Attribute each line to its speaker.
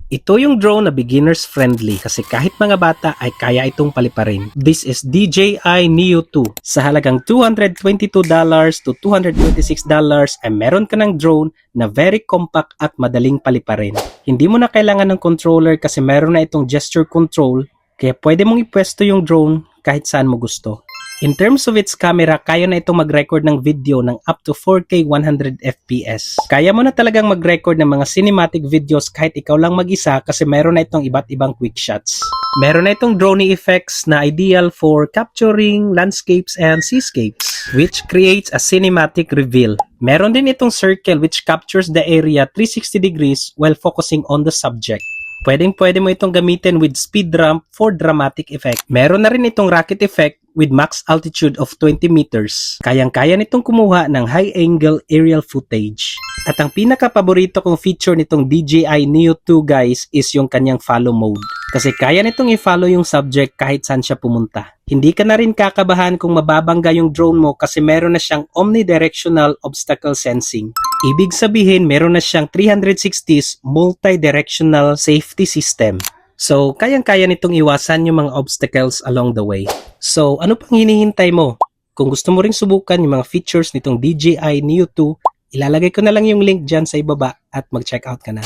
Speaker 1: Ito yung drone na beginners friendly kasi kahit mga bata ay kaya itong paliparin. This is DJI Neo 2. Sa halagang $222 to $226 ay meron ka ng drone na very compact at madaling paliparin. Hindi mo na kailangan ng controller kasi meron na itong gesture control kaya pwede mong ipwesto yung drone kahit saan mo gusto. In terms of its camera, kaya na itong mag-record ng video ng up to 4K 100 FPS. Kaya mo na talagang mag-record ng mga cinematic videos kahit ikaw lang mag-isa kasi meron na itong iba't ibang quick shots. Meron na itong drone effects na ideal for capturing landscapes and seascapes, which creates a cinematic reveal. Meron din itong circle which captures the area 360 degrees while focusing on the subject. Pwede mo itong gamitin with speed ramp for dramatic effect. Meron na rin itong rocket effect with max altitude of 20 meters. Kayang-kaya nitong kumuha ng high-angle aerial footage. At ang pinaka-paborito kong feature nitong DJI Neo 2 guys is yung kanyang follow mode. Kasi kaya nitong i-follow yung subject kahit saan siya pumunta. Hindi ka na rin kakabahan kung mababangga yung drone mo kasi meron na siyang omnidirectional obstacle sensing. Ibig sabihin, meron na siyang 360's multi-directional safety system. So, kayang-kaya nitong iwasan yung mga obstacles along the way. So, ano pang hinihintay mo? Kung gusto mo ring subukan yung mga features nitong DJI Neo 2, ilalagay ko na lang yung link dyan sa ibaba at mag-check out ka na.